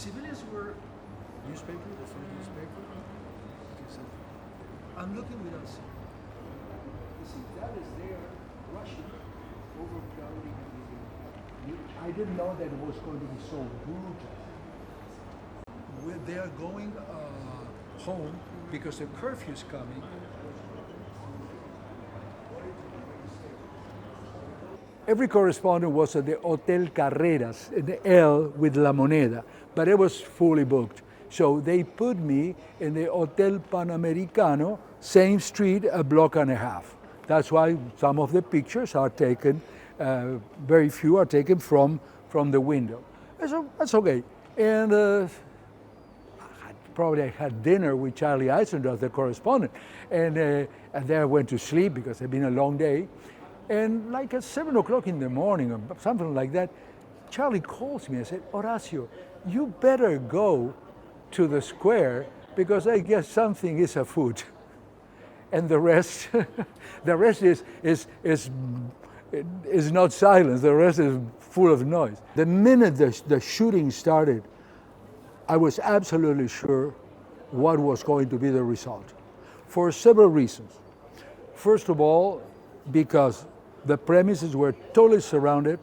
civilians were newspaper, the front newspaper. I'm looking without seeing. You see, that is there rushing, overcrowding everything. I didn't know that it was going to be so brutal. They are going home because the curfew is coming. Every correspondent was at the Hotel Carreras, in the L with La Moneda, but it was fully booked. So they put me in the Hotel Panamericano, same street, a block and a half. That's why some of the pictures are taken, very few are taken from the window. So that's okay. And probably I had dinner with Charlie Eisendorf, the correspondent, and then I went to sleep because it had been a long day. And like at 7 o'clock in the morning or something like that, Charlie calls me and said, Horacio, you better go to the square because I guess something is afoot. And the rest, the rest is not silence. The rest is full of noise. The minute the shooting started, I was absolutely sure what was going to be the result, for several reasons. First of all, because the premises were totally surrounded.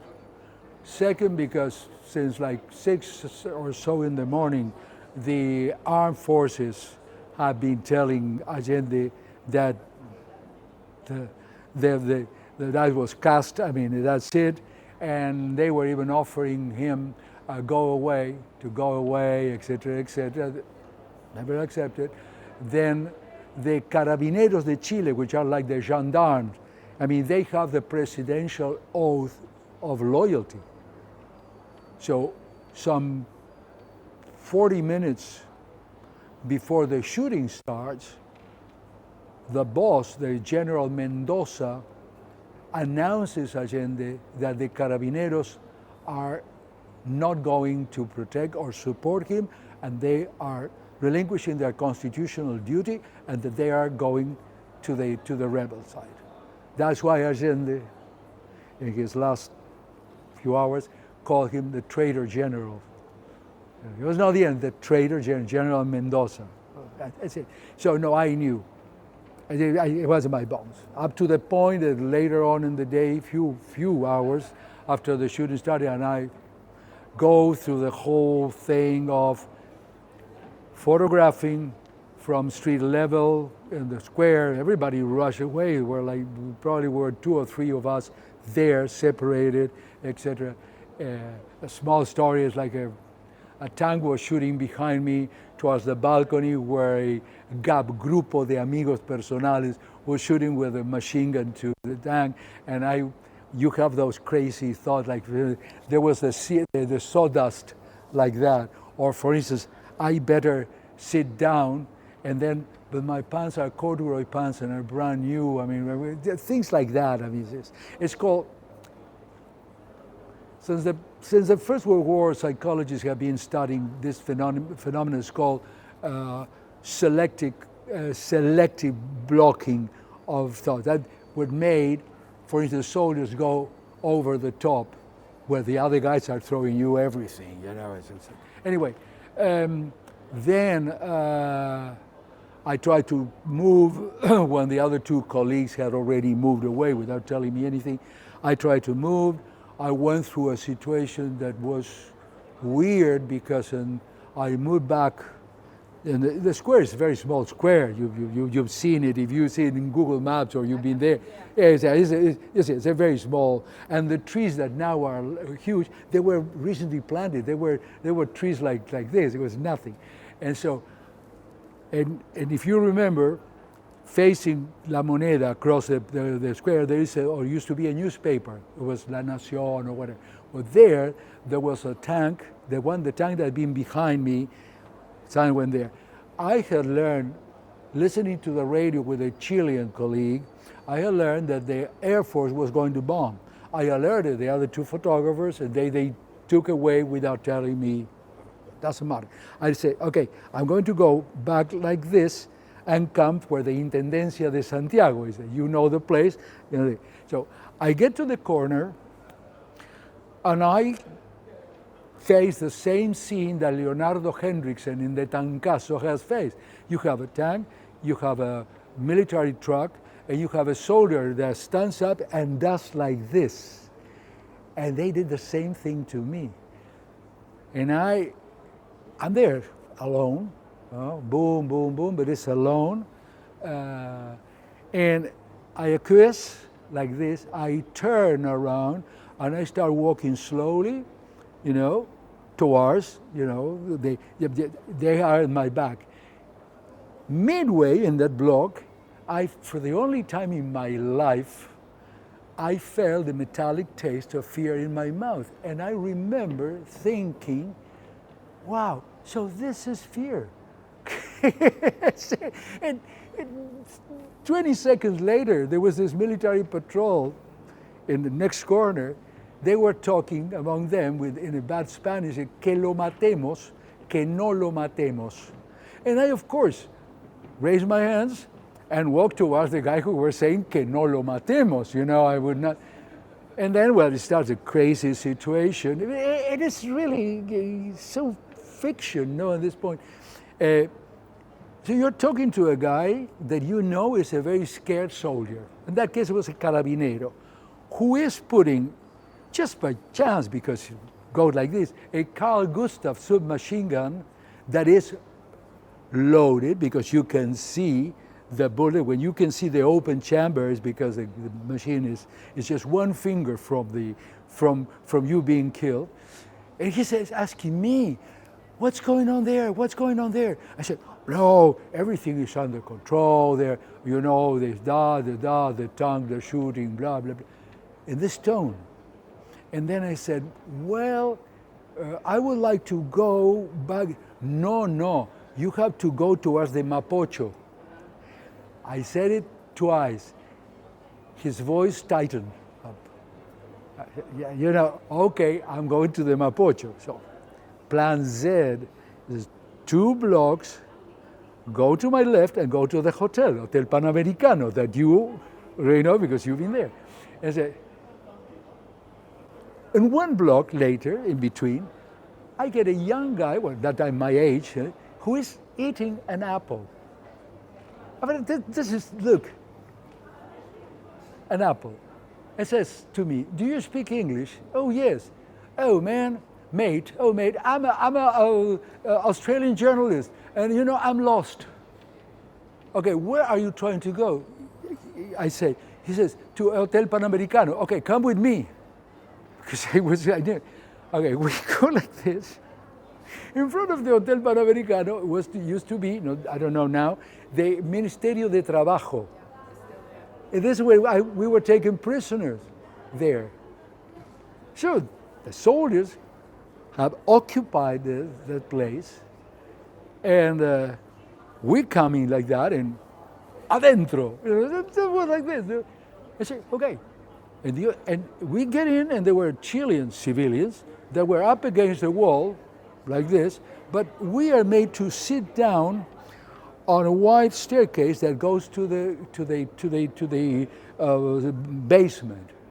Second, because since like 6 or so in the morning, the armed forces have been telling Allende that that was cast, I mean, that's it. And they were even offering him to go away, etc. Never accepted. Then the Carabineros de Chile, which are like the gendarmes, I mean, they have the presidential oath of loyalty. So some 40 minutes before the shooting starts, the boss, the General Mendoza, announces Allende that the Carabineros are not going to protect or support him, and they are relinquishing their constitutional duty, and that they are going to the rebel side. That's why Allende, in his last few hours, called him the traitor general. It was not the end, the traitor General Mendoza. That's it. So no, I knew. It wasn't my bones. Up to the point that later on in the day, few hours after the shooting started, and I go through the whole thing of photographing from street level in the square. Everybody rushed away. Probably were 2 or 3 of us there, separated, etc. A small story is like a tank was shooting behind me towards the balcony where a GAP, Grupo de Amigos Personales, was shooting with a machine gun to the tank. And you have those crazy thoughts, like there was the sawdust like that. Or for instance, I better sit down, and then, but my pants are corduroy pants and are brand new. I mean, things like that. I mean, it's called, since the First World War, psychologists have been studying this phenomenon. It's called selective blocking of thought. That would made, for instance, soldiers go over the top where the other guys are throwing you everything, you know. Anyway, then I tried to move when the other 2 colleagues had already moved away without telling me anything. I tried to move. I went through a situation that was weird because I moved back. And the square is a very small square. You've seen it if you see it in Google Maps or you've been there. Yeah, it's a very small. And the trees that now are huge, they were recently planted. They were trees like this. It was nothing. And so, and if you remember, facing La Moneda across the square, there is or used to be a newspaper. It was La Nación or whatever. But there was a tank. The tank that had been behind me. I went there. I had learned, listening to the radio with a Chilean colleague, I had learned that the Air Force was going to bomb. I alerted the other 2 photographers, and they took away without telling me. Doesn't matter. I say, okay, I'm going to go back like this and camp where the Intendencia de Santiago is. You know the place. So I get to the corner, and I face the same scene that Leonardo Hendrickson in the Tancazo has faced. You have a tank, you have a military truck, and you have a soldier that stands up and does like this. And they did the same thing to me. And I'm there alone, boom, boom, boom, but it's alone. And I acquiesce like this, I turn around and I start walking slowly, towards, they are in my back. Midway in that block, for the only time in my life, I felt the metallic taste of fear in my mouth. And I remember thinking, wow, so this is fear. and 20 seconds later, there was this military patrol in the next corner. They were talking among them in a bad Spanish, que lo matemos, que no lo matemos. And I, of course, raised my hands and walked towards the guy who was saying que no lo matemos, I would not. And then, it starts a crazy situation. It is really so fiction, at this point. So you're talking to a guy that is a very scared soldier. In that case, it was a carabinero, who is putting, just by chance, because it goes like this, a Carl Gustav submachine gun that is loaded, because you can see the bullet. When you can see the open chambers, because the machine is just one finger from you being killed. And he says, asking me, what's going on there? What's going on there? I said, no, everything is under control there. There's the tank, the shooting, blah, blah, blah. In this tone. And then I said, I would like to go back. No, you have to go towards the Mapocho. I said it twice. His voice tightened up. Okay, I'm going to the Mapocho. So plan Z is 2 blocks, go to my left and go to the Hotel Panamericano that you know because you've been there. And say, and 1 block later, in between, I get a young guy, that time my age, who is eating an apple. I mean, this is, look, an apple. It says to me, do you speak English? Oh, yes. Oh, mate, I'm a Australian journalist, and I'm lost. Okay, where are you trying to go? He says, to Hotel Panamericano. Okay, come with me. Because I did. Okay, we go like this. In front of the Hotel Panamericano used to be, I don't know now, the Ministerio de Trabajo. And this is where we were taken prisoners there. So the soldiers have occupied that place, and we come in like that, and adentro. It was like this. I say, okay. And we get in, and there were Chilean civilians that were up against the wall, like this, but we are made to sit down on a wide staircase that goes to the basement.